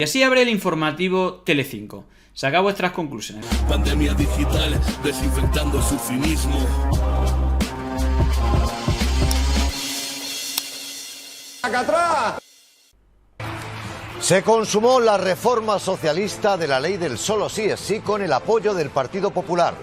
Y así abre el informativo Telecinco. Saca vuestras conclusiones. Pandemia digital, desinfectando su cinismo. ¡Acá atrás! Se consumó la reforma socialista de la ley del solo sí es sí con el apoyo del Partido Popular.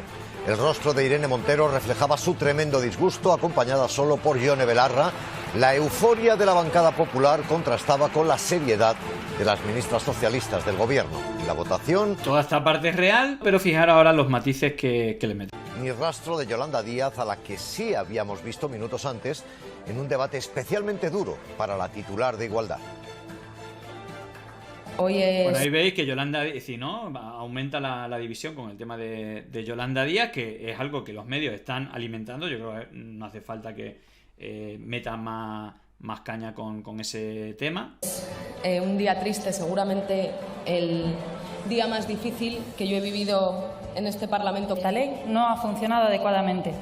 El rostro de Irene Montero reflejaba su tremendo disgusto, acompañada solo por Ione Belarra. La euforia de la bancada popular contrastaba con la seriedad de las ministras socialistas del gobierno. En la votación, Toda esta parte es real, pero fijar ahora los matices que le meten. ni rastro de Yolanda Díaz, a la que sí habíamos visto minutos antes en un debate especialmente duro para la titular de Igualdad. Hoy es... Bueno, ahí veis que Yolanda, si no, aumenta la división con el tema de Yolanda Díaz, que es algo que los medios están alimentando. Yo creo que no hace falta que metan más caña con ese tema. un día triste, seguramente el día más difícil que yo he vivido en este Parlamento. Esta ley no ha funcionado adecuadamente.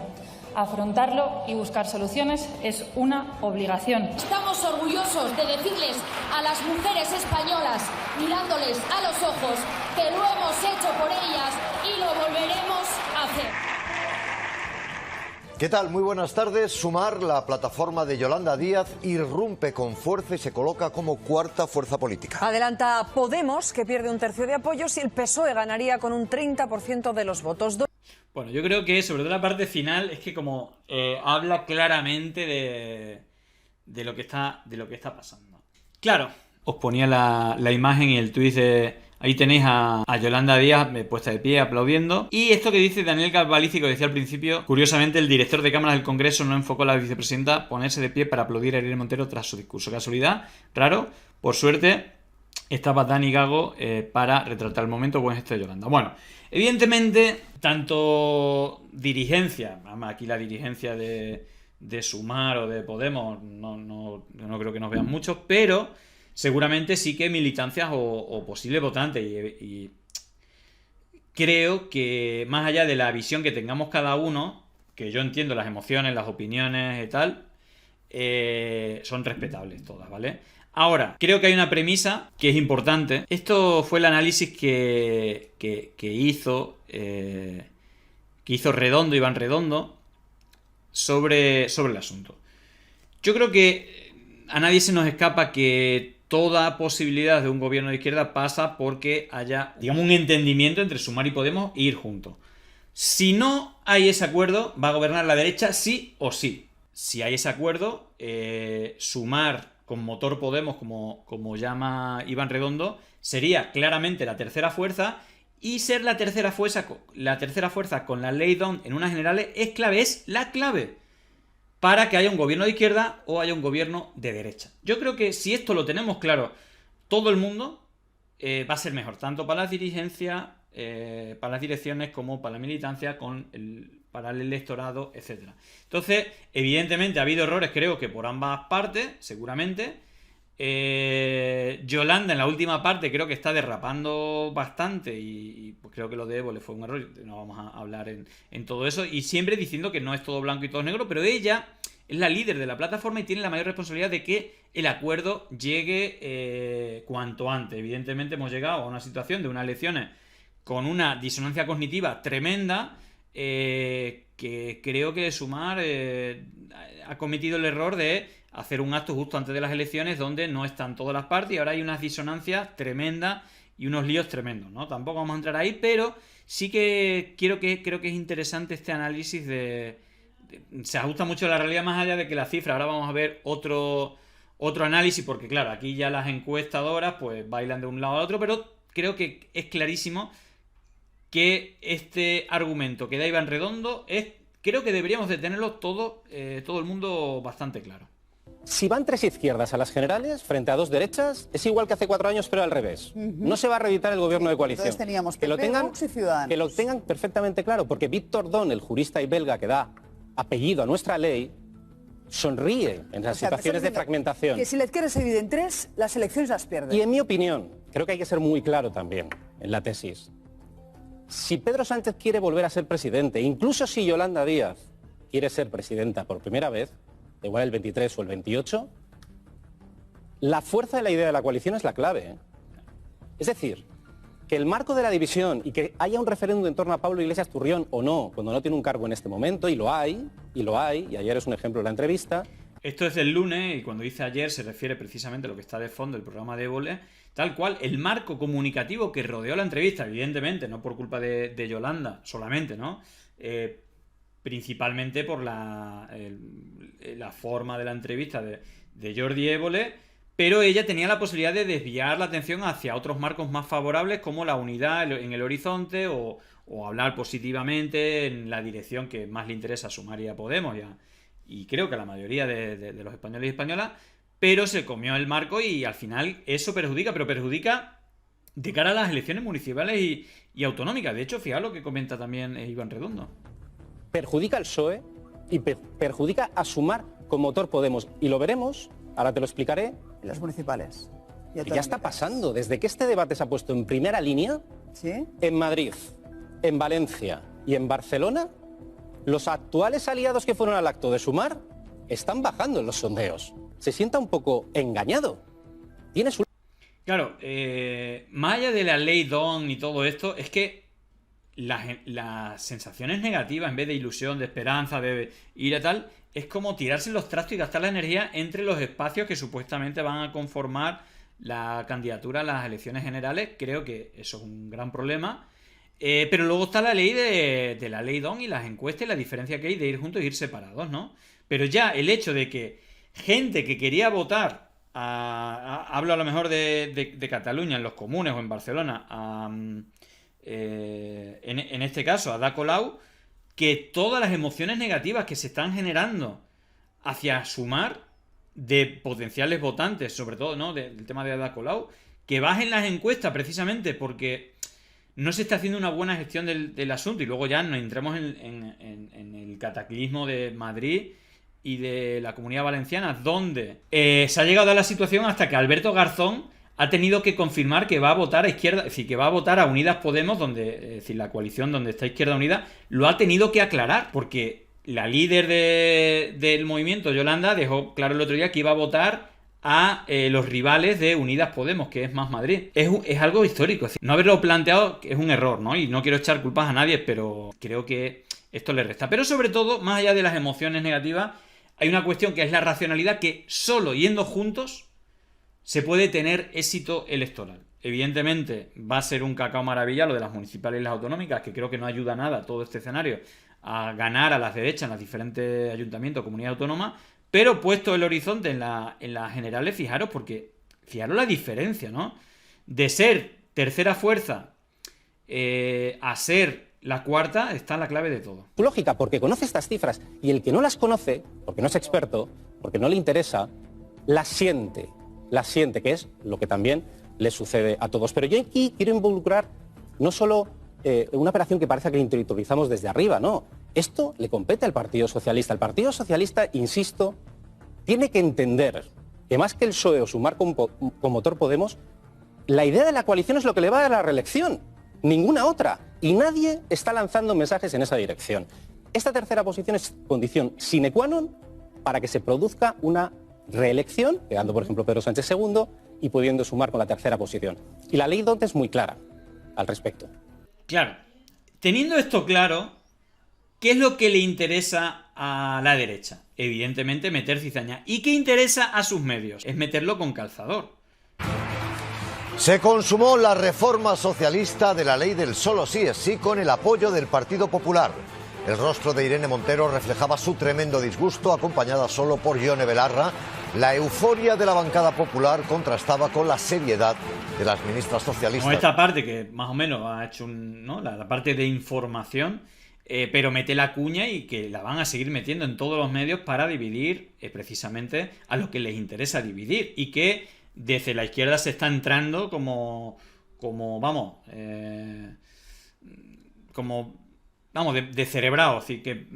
Afrontarlo y buscar soluciones es una obligación. Estamos orgullosos de decirles a las mujeres españolas, mirándoles a los ojos, que lo hemos hecho por ellas y lo volveremos a hacer. ¿Qué tal? Muy buenas tardes. Sumar, la plataforma de Yolanda Díaz, irrumpe con fuerza y se coloca como cuarta fuerza política. Adelanta Podemos, que pierde un tercio de apoyos, y el PSOE ganaría con un 30% de los votos. Bueno, yo creo que sobre todo la parte final es que como habla claramente de lo que está pasando. Claro, os ponía la imagen y el tuit de... Ahí tenéis a Yolanda Díaz puesta de pie, aplaudiendo. Y esto que dice Daniel Galvalici, que decía al principio, curiosamente el director de cámaras del Congreso no enfocó a la vicepresidenta ponerse de pie para aplaudir a Irene Montero tras su discurso. Casualidad, raro, por suerte estaba Dani Gago para retratar el momento. Buen gesto de Yolanda. Bueno, evidentemente, tanto dirigencia, aquí la dirigencia de Sumar o de Podemos, no creo que nos vean muchos, pero seguramente sí que militancias o posibles votantes. Y creo que más allá de la visión que tengamos cada uno, que yo entiendo las emociones, las opiniones y tal, son respetables todas, ¿vale? Ahora, creo que hay una premisa que es importante. Esto fue el análisis que hizo Redondo, Iván Redondo, sobre el asunto. Yo creo que a nadie se nos escapa que toda posibilidad de un gobierno de izquierda pasa porque haya, digamos, un entendimiento entre Sumar y Podemos e ir juntos. Si no hay ese acuerdo, va a gobernar la derecha sí o sí. Si hay ese acuerdo, Sumar con motor Podemos, como llama Iván Redondo, sería claramente la tercera fuerza, y ser la tercera fuerza con la ley DON en unas generales es la clave para que haya un gobierno de izquierda o haya un gobierno de derecha. Yo creo que si esto lo tenemos claro todo el mundo, va a ser mejor, tanto para las dirigencias, para las direcciones, como para la militancia, para el electorado, etc. Entonces, evidentemente ha habido errores, creo que por ambas partes, seguramente. Yolanda en la última parte creo que está derrapando bastante y pues creo que lo de Évole fue un error. No vamos a hablar en todo eso, y siempre diciendo que no es todo blanco y todo negro, pero ella es la líder de la plataforma y tiene la mayor responsabilidad de que el acuerdo llegue cuanto antes. Evidentemente hemos llegado a una situación de unas elecciones con una disonancia cognitiva tremenda, que creo que Sumar ha cometido el error de hacer un acto justo antes de las elecciones donde no están todas las partes y ahora hay unas disonancias tremendas y unos líos tremendos, ¿no? Tampoco vamos a entrar ahí, pero sí que creo que es interesante este análisis se ajusta mucho a la realidad, más allá de que la cifra. Ahora vamos a ver otro análisis, porque claro, aquí ya las encuestadoras pues bailan de un lado al otro, pero creo que es clarísimo que este argumento que da Iván Redondo creo que deberíamos de tenerlo todo el mundo bastante claro. Si van tres izquierdas a las generales frente a dos derechas, es igual que hace 4 años, pero al revés. No se va a reeditar el gobierno de coalición. Entonces teníamos que lo PP, tengan, Vox y Ciudadanos. que lo tengan perfectamente claro, porque Víctor Don, el jurista y belga que da apellido a nuestra ley, sonríe en las situaciones de fragmentación. Que si la izquierda se divide en tres, las elecciones las pierde. Y en mi opinión, creo que hay que ser muy claro también en la tesis. Si Pedro Sánchez quiere volver a ser presidente, incluso si Yolanda Díaz quiere ser presidenta por primera vez, da igual el 23 o el 28, la fuerza de la idea de la coalición es la clave, ¿eh? Es decir, que el marco de la división y que haya un referéndum en torno a Pablo Iglesias Turrión o no, cuando no tiene un cargo en este momento, y lo hay, y ayer es un ejemplo de la entrevista. Esto es del lunes, y cuando dice ayer se refiere precisamente a lo que está de fondo, el programa de Évole, tal cual, el marco comunicativo que rodeó la entrevista, evidentemente, no por culpa de Yolanda solamente, ¿no? Principalmente por la forma de la entrevista de Jordi Évole, pero ella tenía la posibilidad de desviar la atención hacia otros marcos más favorables, como la unidad en el horizonte, o hablar positivamente en la dirección que más le interesa a Sumar y a Podemos, y creo que a la mayoría de los españoles y españolas, pero se comió el marco y al final eso perjudica, pero perjudica de cara a las elecciones municipales y autonómicas. De hecho, fijaos lo que comenta también Iván Redondo. Perjudica al PSOE y perjudica a Sumar con motor Podemos. Y lo veremos, ahora te lo explicaré. En las municipales. Y ya está pasando. Desde que este debate se ha puesto en primera línea, ¿sí?, en Madrid, en Valencia y en Barcelona, los actuales aliados que fueron al acto de Sumar están bajando en los sondeos. Se sienta un poco engañado. Tienes un... Claro, más allá de la ley Don y todo esto, es que las sensaciones negativas, en vez de ilusión, de esperanza, de ir a tal, es como tirarse los trastos y gastar la energía entre los espacios que supuestamente van a conformar la candidatura a las elecciones generales. Creo que eso es un gran problema. Pero luego está la ley de la ley Don y las encuestas y la diferencia que hay de ir juntos e ir separados, ¿no? Pero ya el hecho de que gente que quería votar, hablo a lo mejor de Cataluña, en los comunes o en Barcelona, en este caso a Ada Colau, que todas las emociones negativas que se están generando hacia Sumar de potenciales votantes, sobre todo, ¿no?, del tema de Ada Colau, que bajen las encuestas precisamente porque no se está haciendo una buena gestión del asunto, y luego ya nos entremos en el cataclismo de Madrid y de la Comunidad Valenciana, donde se ha llegado a la situación hasta que Alberto Garzón ha tenido que confirmar que va a votar a Izquierda, es decir, que va a votar a Unidas Podemos, es decir, la coalición donde está Izquierda Unida, lo ha tenido que aclarar, porque la líder del movimiento, Yolanda, dejó claro el otro día que iba a votar a los rivales de Unidas Podemos, que es Más Madrid. Es algo histórico, es decir, no haberlo planteado es un error, ¿no? Y no quiero echar culpas a nadie, pero creo que esto le resta. Pero sobre todo, más allá de las emociones negativas, hay una cuestión que es la racionalidad, que solo yendo juntos se puede tener éxito electoral. Evidentemente va a ser un cacao maravilla lo de las municipales y las autonómicas, que creo que no ayuda nada a todo este escenario a ganar a las derechas en los diferentes ayuntamientos, comunidades autónomas, pero puesto el horizonte en las generales, fijaros la diferencia, ¿no? De ser tercera fuerza a ser la cuarta, está la clave de todo. Lógica, porque conoce estas cifras, y el que no las conoce, porque no es experto, porque no le interesa, las siente, que es lo que también le sucede a todos. Pero yo aquí quiero involucrar no solo una operación que parece que interiorizamos desde arriba, no. Esto le compete al Partido Socialista. El Partido Socialista, insisto, tiene que entender que más que el PSOE o Sumar con motor Podemos, la idea de la coalición es lo que le va a dar la reelección, ninguna otra. Y nadie está lanzando mensajes en esa dirección. Esta tercera posición es condición sine qua non para que se produzca una reelección, quedando por ejemplo Pedro Sánchez segundo y pudiendo Sumar con la tercera posición. Y la ley DOT es muy clara al respecto. Claro, teniendo esto claro, ¿qué es lo que le interesa a la derecha? Evidentemente meter cizaña. ¿Y qué interesa a sus medios? Es meterlo con calzador. Se consumó la reforma socialista de la ley del solo sí es sí con el apoyo del Partido Popular. El rostro de Irene Montero reflejaba su tremendo disgusto, acompañada solo por Ione Belarra. La euforia de la bancada popular contrastaba con la seriedad de las ministras socialistas. Con esta parte que más o menos ha hecho la parte de información, pero mete la cuña y que la van a seguir metiendo en todos los medios para dividir precisamente a los que les interesa dividir, y que desde la izquierda se está entrando de cerebrado, es decir, que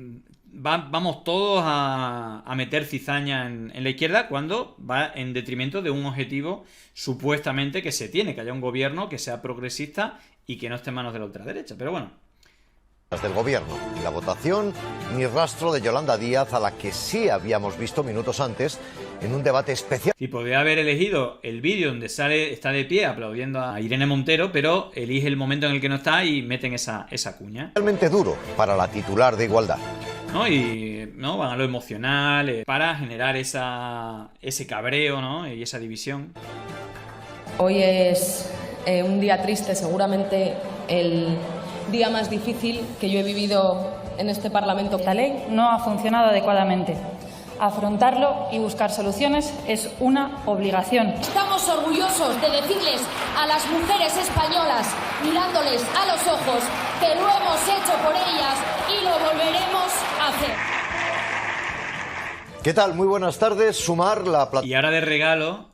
vamos todos a meter cizaña en la izquierda, cuando va en detrimento de un objetivo supuestamente que se tiene, que haya un gobierno que sea progresista y que no esté en manos de la ultraderecha. Pero bueno, del gobierno. En la votación, ni rastro de Yolanda Díaz, a la que sí habíamos visto minutos antes en un debate especial. Y podría haber elegido el vídeo donde está de pie aplaudiendo a Irene Montero, pero elige el momento en el que no está y meten esa cuña. Realmente duro para la titular de Igualdad. ¿No? Y ¿no? Van a lo emocional para generar ese cabreo, ¿no? Y esa división. Hoy es un día triste, seguramente el día más difícil que yo he vivido en este Parlamento. La ley no ha funcionado adecuadamente. Afrontarlo y buscar soluciones es una obligación. Estamos orgullosos de decirles a las mujeres españolas, mirándoles a los ojos, que lo hemos hecho por ellas y lo volveremos a hacer. ¿Qué tal? Muy buenas tardes. Sumar la Y ahora de regalo,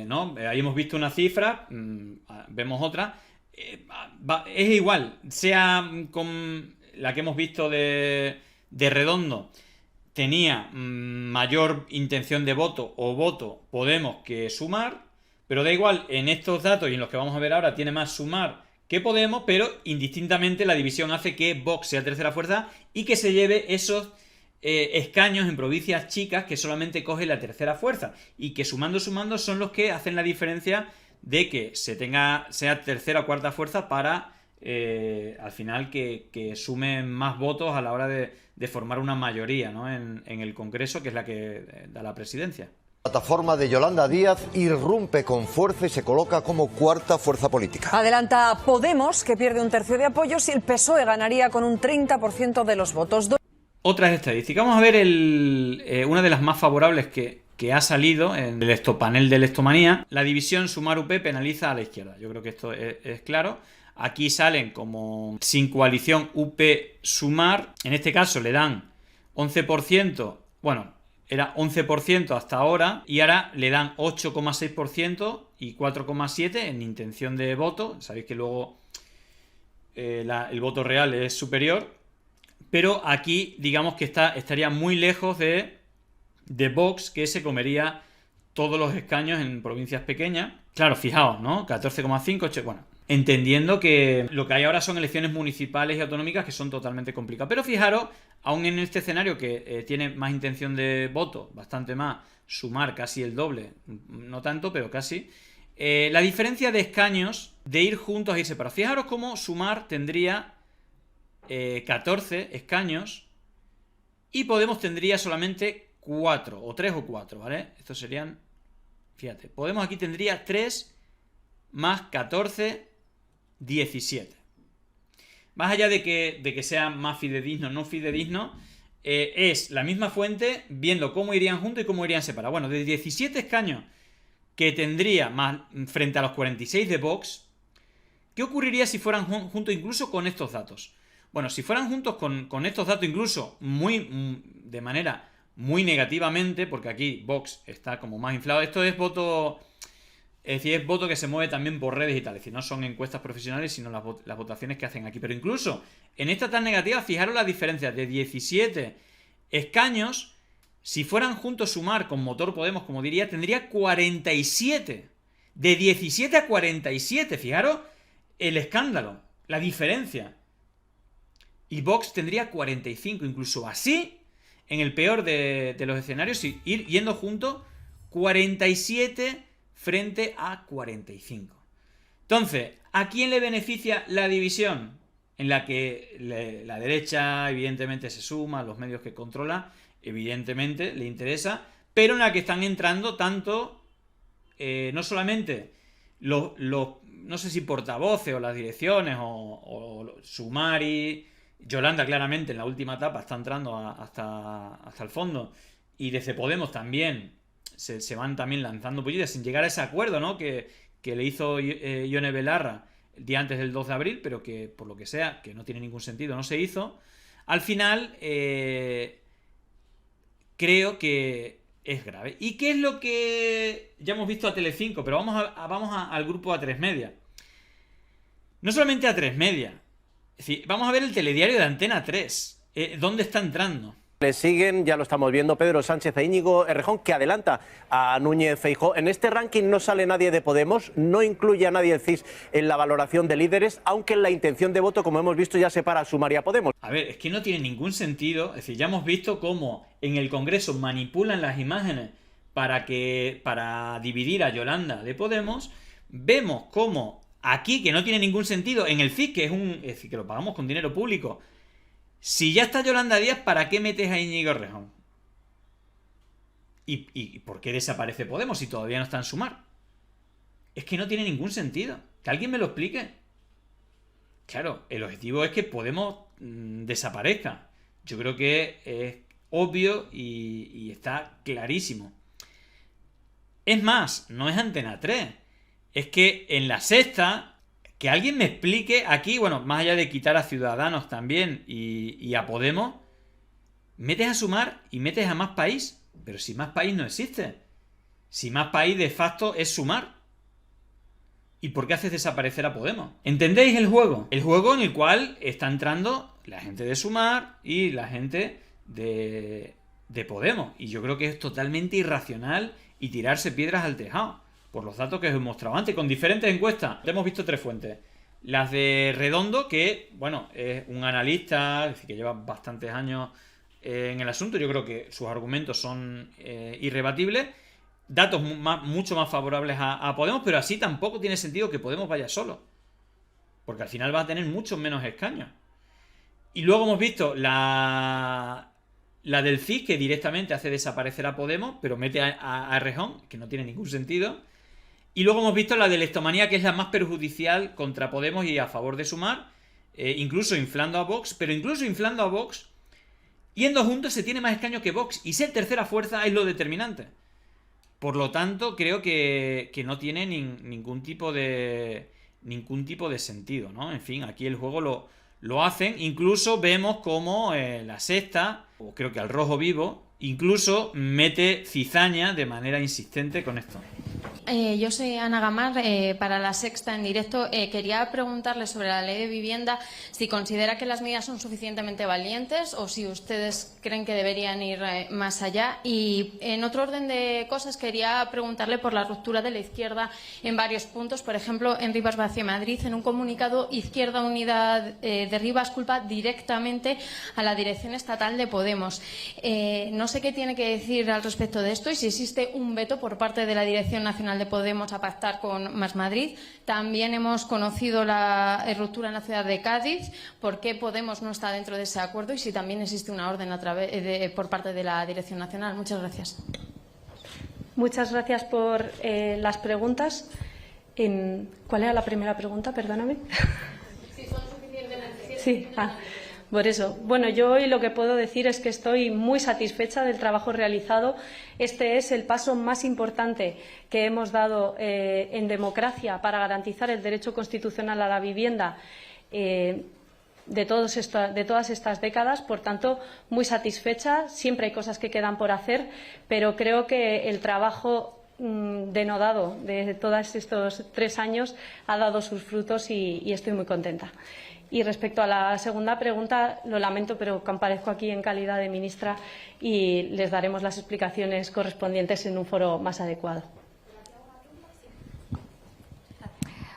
¿no? Ahí hemos visto una cifra, vemos otra. Es igual, sea con la que hemos visto de Redondo, tenía mayor intención de voto o voto Podemos que Sumar, pero da igual, en estos datos y en los que vamos a ver ahora tiene más Sumar que Podemos, pero indistintamente la división hace que Vox sea tercera fuerza y que se lleve esos escaños en provincias chicas que solamente coge la tercera fuerza y que sumando son los que hacen la diferencia de que sea tercera o cuarta fuerza para al final que sumen más votos a la hora de formar una mayoría, ¿no? en el Congreso, que es la que da la presidencia. La plataforma de Yolanda Díaz irrumpe con fuerza y se coloca como cuarta fuerza política. Adelanta Podemos, que pierde un tercio de apoyos, y el PSOE ganaría con un 30% de los votos. Otras estadísticas. Vamos a ver una de las más favorables que ha salido en el Estopanel de Estomanía. La división Sumar-UP penaliza a la izquierda. Yo creo que esto es claro. Aquí salen como sin coalición UP-Sumar. En este caso le dan 11%. Bueno, era 11% hasta ahora. Y ahora le dan 8,6% y 4,7% en intención de voto. Sabéis que luego el voto real es superior. Pero aquí, digamos que estaría muy lejos de Vox, que se comería todos los escaños en provincias pequeñas. Claro, fijaos, ¿no? 14,5, bueno, entendiendo que lo que hay ahora son elecciones municipales y autonómicas que son totalmente complicadas. Pero fijaros, aún en este escenario que tiene más intención de voto, bastante más, Sumar casi el doble, no tanto, pero casi, la diferencia de escaños de ir juntos a ir separados. Fijaros cómo Sumar tendría 14 escaños y Podemos tendría solamente 4, o 3 o 4, ¿vale? Estos serían, fíjate, Podemos aquí tendría 3 más 14, 17. Más allá de que sea más fidedigno o no fidedigno, es la misma fuente viendo cómo irían juntos y cómo irían separados. Bueno, de 17 escaños que tendría más frente a los 46 de Vox, ¿qué ocurriría si fueran juntos incluso con estos datos? Bueno, si fueran juntos con estos datos, incluso de manera muy negativamente, porque aquí Vox está como más inflado, esto es voto, es decir, es voto que se mueve también por redes y tal, es decir, no son encuestas profesionales, sino las votaciones que hacen aquí. Pero incluso en esta tan negativa, fijaros la diferencia de 17 escaños, si fueran juntos Sumar con motor Podemos, como diría, tendría 47. De 17 a 47, fijaros el escándalo, la diferencia. Y Vox tendría 45, incluso así, en el peor de los escenarios, ir yendo juntos, 47 frente a 45. Entonces, ¿a quién le beneficia la división? En la que la derecha, evidentemente, se suma, los medios que controla, evidentemente, le interesa, pero en la que están entrando tanto, no solamente no sé si portavoces o las direcciones, o Sumar y Yolanda, claramente en la última etapa está entrando hasta el fondo, y desde Podemos también se van también lanzando pullidas sin llegar a ese acuerdo, ¿no? que le hizo Ione Belarra el día antes del 2 de abril, pero que por lo que sea, que no tiene ningún sentido, no se hizo. Al final creo que es grave. ¿Y qué es lo que ya hemos visto a Telecinco? Pero vamos al grupo A3 Media. No solamente A3 Media. Es decir, vamos a ver el telediario de Antena 3. ¿Dónde está entrando? Le siguen, ya lo estamos viendo, Pedro Sánchez e Íñigo Errejón, que adelanta a Núñez Feijóo. En este ranking no sale nadie de Podemos, no incluye a nadie el CIS en la valoración de líderes, aunque en la intención de voto, como hemos visto, ya separa a Sumar y a Podemos. A ver, es que no tiene ningún sentido. Es decir, ya hemos visto cómo en el Congreso manipulan las imágenes para dividir a Yolanda de Podemos. Vemos cómo aquí, que no tiene ningún sentido, en el CIS, es decir, que lo pagamos con dinero público. Si ya está Yolanda Díaz, ¿para qué metes a Íñigo Errejón? ¿Y por qué desaparece Podemos si todavía no está en Sumar? Es que no tiene ningún sentido. Que alguien me lo explique. Claro, el objetivo es que Podemos desaparezca. Yo creo que es obvio y está clarísimo. Es más, no es Antena 3. Es que en La Sexta... Que alguien me explique aquí, bueno, más allá de quitar a Ciudadanos también y a Podemos, metes a Sumar y metes a Más País, pero si Más País no existe. Si Más País de facto es Sumar. ¿Y por qué haces desaparecer a Podemos? ¿Entendéis el juego? El juego en el cual está entrando la gente de Sumar y la gente de Podemos. Y yo creo que es totalmente irracional y tirarse piedras al tejado. Por los datos que os he mostrado antes, con diferentes encuestas. Hemos visto 3 fuentes. Las de Redondo, que, bueno, es un analista, es decir, que lleva bastantes años en el asunto. Yo creo que sus argumentos son irrebatibles. Datos mucho más favorables a Podemos, pero así tampoco tiene sentido que Podemos vaya solo. Porque al final va a tener muchos menos escaños. Y luego hemos visto la del CIS, que directamente hace desaparecer a Podemos, pero mete a Errejón, que no tiene ningún sentido. Y luego hemos visto la de Electomanía, que es la más perjudicial contra Podemos y a favor de Sumar, incluso inflando a Vox, pero incluso inflando a Vox, yendo juntos se tiene más escaños que Vox, y ser tercera fuerza es lo determinante. Por lo tanto, creo que no tiene ningún tipo de sentido, ¿no? En fin, aquí el juego lo hacen. Incluso vemos como La Sexta, o creo que Al Rojo Vivo, incluso mete cizaña de manera insistente con esto. Yo soy Ana Gamar, para La Sexta en directo. Quería preguntarle sobre la ley de vivienda, si considera que las medidas son suficientemente valientes o si ustedes creen que deberían ir más allá. Y en otro orden de cosas, quería preguntarle por la ruptura de la izquierda en varios puntos. Por ejemplo, en Rivas Vacia Madrid, en un comunicado, Izquierda Unida de Rivas culpa directamente a la dirección estatal de Podemos. No sé qué tiene que decir al respecto de esto y si existe un veto por parte de la Dirección Nacional de Podemos a pactar con Más Madrid. También hemos conocido la ruptura en la ciudad de Cádiz. ¿Por qué Podemos no está dentro de ese acuerdo? Y si también existe una orden por parte de la Dirección Nacional. Muchas gracias. Muchas gracias por las preguntas. ¿Cuál era la primera pregunta? Perdóname. Si son suficientemente. Sí. Por eso, bueno, yo hoy lo que puedo decir es que estoy muy satisfecha del trabajo realizado. Este es el paso más importante que hemos dado en democracia para garantizar el derecho constitucional a la vivienda de todas estas décadas. Por tanto, muy satisfecha. Siempre hay cosas que quedan por hacer, pero creo que el trabajo denodado de todos estos 3 años ha dado sus frutos y estoy muy contenta. Y respecto a la segunda pregunta, lo lamento, pero comparezco aquí en calidad de ministra y les daremos las explicaciones correspondientes en un foro más adecuado.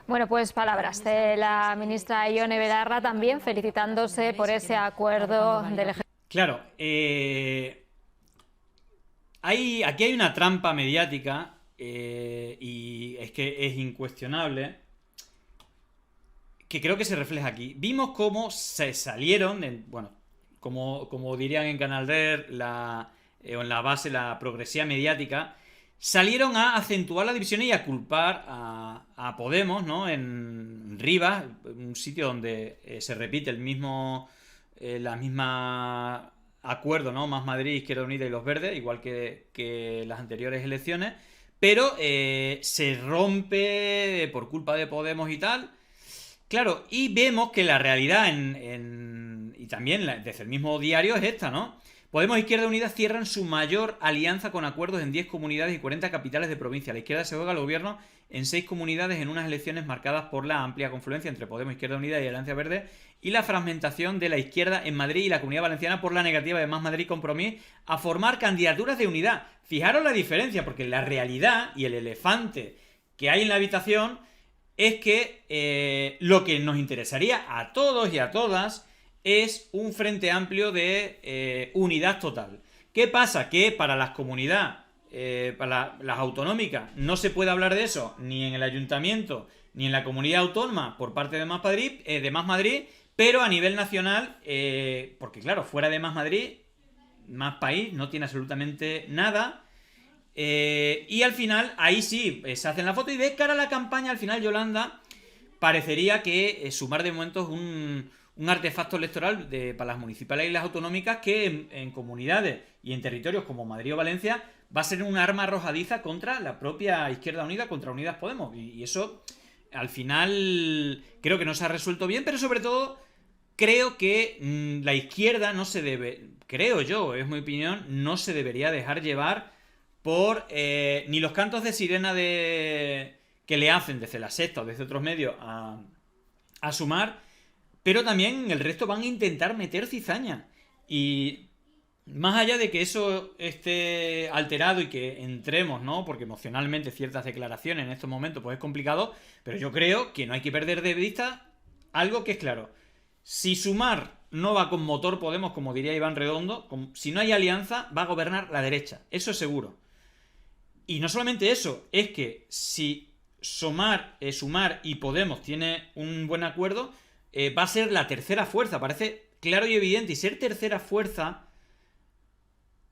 Bueno, pues palabras de la ministra Ione Belarra también felicitándose por ese acuerdo del Ejecutivo. Claro, aquí hay una trampa mediática y es que es incuestionable, que creo que se refleja aquí. Vimos cómo se salieron, como dirían en Canal Der, en la base, la progresía mediática, salieron a acentuar la división y a culpar a Podemos, ¿no? En Rivas, un sitio donde se repite la misma acuerdo, ¿no? Más Madrid, Izquierda Unida y los Verdes, igual que las anteriores elecciones, pero se rompe por culpa de Podemos y tal. Claro, y vemos que la realidad y también desde el mismo diario es esta, ¿no? Podemos e Izquierda Unida cierran su mayor alianza con acuerdos en 10 comunidades y 40 capitales de provincia. La izquierda se juega al gobierno en 6 comunidades en unas elecciones marcadas por la amplia confluencia entre Podemos, Izquierda Unida y Alianza Verde y la fragmentación de la izquierda en Madrid y la Comunidad Valenciana por la negativa de Más Madrid Compromís a formar candidaturas de unidad. Fijaros la diferencia, porque la realidad y el elefante que hay en la habitación es que lo que nos interesaría a todos y a todas es un frente amplio de unidad total. ¿Qué pasa? Que para las comunidades, para las autonómicas, no se puede hablar de eso ni en el ayuntamiento ni en la comunidad autónoma por parte de Más Madrid, pero a nivel nacional, porque claro, fuera de Más Madrid, Más País no tiene absolutamente nada. Y al final, ahí sí, se hacen la foto y de cara a la campaña, al final, Yolanda, parecería que Sumar de momento es un artefacto electoral para las municipales y las autonómicas que en comunidades y en territorios como Madrid o Valencia va a ser un arma arrojadiza contra la propia Izquierda Unida, contra Unidas Podemos. Y eso, al final, creo que no se ha resuelto bien, pero sobre todo creo que la izquierda no se debe, creo yo, es mi opinión, no se debería dejar llevar por ni los cantos de sirena que le hacen desde la Sexta o desde otros medios a Sumar, pero también el resto van a intentar meter cizaña. Y más allá de que eso esté alterado y que entremos, ¿no? Porque emocionalmente ciertas declaraciones en estos momentos pues es complicado, pero yo creo que no hay que perder de vista algo que es claro. Si Sumar no va con motor Podemos, como diría Iván Redondo, si no hay alianza, va a gobernar la derecha. Eso es seguro. Y no solamente eso, es que si Sumar y Podemos tiene un buen acuerdo, va a ser la tercera fuerza. Parece claro y evidente. Y ser tercera fuerza,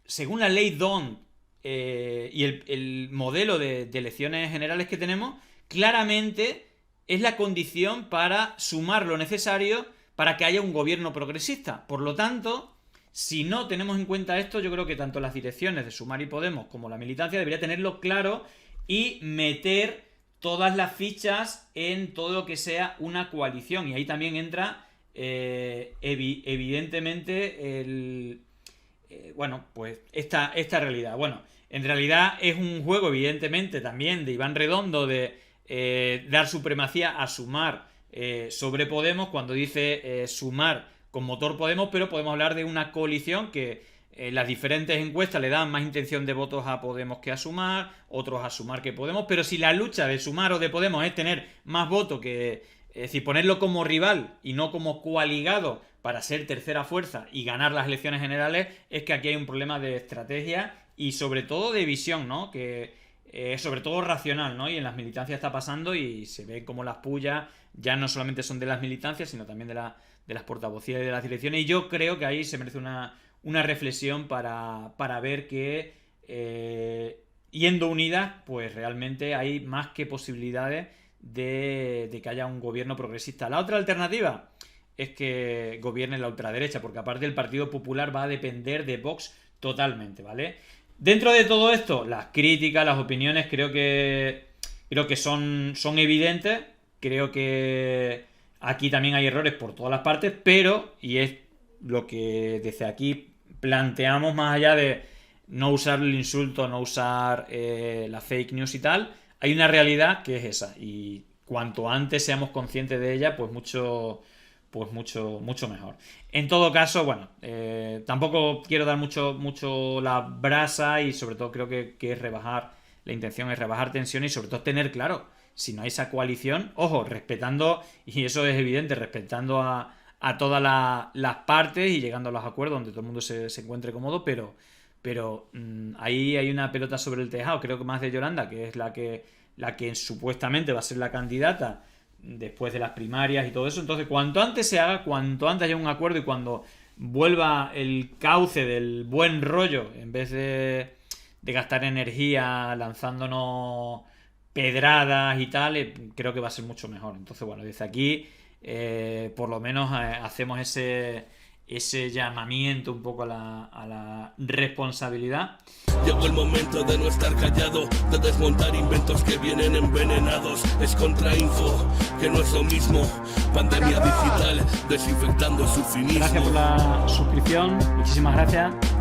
según la ley DONT y el modelo de elecciones generales que tenemos, claramente es la condición para sumar lo necesario para que haya un gobierno progresista. Por lo tanto, si no tenemos en cuenta esto, yo creo que tanto las direcciones de Sumar y Podemos como la militancia debería tenerlo claro y meter todas las fichas en todo lo que sea una coalición. Y ahí también entra evidentemente pues esta realidad. Bueno, en realidad es un juego evidentemente también de Iván Redondo de dar supremacía a Sumar sobre Podemos cuando dice Sumar con motor Podemos, pero podemos hablar de una coalición que las diferentes encuestas le dan más intención de votos a Podemos que a Sumar, otros a Sumar que Podemos, pero si la lucha de Sumar o de Podemos es tener más votos es decir, ponerlo como rival y no como coaligado para ser tercera fuerza y ganar las elecciones generales, es que aquí hay un problema de estrategia y sobre todo de visión, ¿no? Que sobre todo racional, ¿no? Y en las militancias está pasando y se ve como las pullas ya no solamente son de las militancias, sino también de las portavocías y de las direcciones. Y yo creo que ahí se merece una reflexión para ver que yendo unidas, pues realmente hay más que posibilidades de que haya un gobierno progresista. La otra alternativa es que gobierne la ultraderecha, porque aparte el Partido Popular va a depender de Vox totalmente, ¿vale? Dentro de todo esto, las críticas, las opiniones, creo que son evidentes. Creo que aquí también hay errores por todas las partes, pero, y es lo que desde aquí planteamos más allá de no usar el insulto, no usar la fake news y tal, hay una realidad que es esa. Y cuanto antes seamos conscientes de ella, pues mucho mejor. En todo caso, bueno, tampoco quiero dar mucho la brasa y sobre todo creo que es la intención es rebajar tensión y sobre todo tener claro, si no hay esa coalición, ojo, respetando, y eso es evidente, respetando a todas las partes y llegando a los acuerdos donde todo el mundo se encuentre cómodo, pero ahí hay una pelota sobre el tejado, creo que más de Yolanda, que es la que supuestamente va a ser la candidata después de las primarias y todo eso. Entonces, cuanto antes se haga, cuanto antes haya un acuerdo y cuando vuelva el cauce del buen rollo, en vez de gastar energía lanzándonos pedradas y tal, creo que va a ser mucho mejor. Entonces, bueno, desde aquí por lo menos hacemos ese llamamiento un poco a la responsabilidad. Llegó el momento de no estar callado, de desmontar inventos que vienen envenenados. Es contrainfo, que no es lo mismo. Pandemia digital, desinfectando su cinismo. Gracias por la suscripción, muchísimas gracias.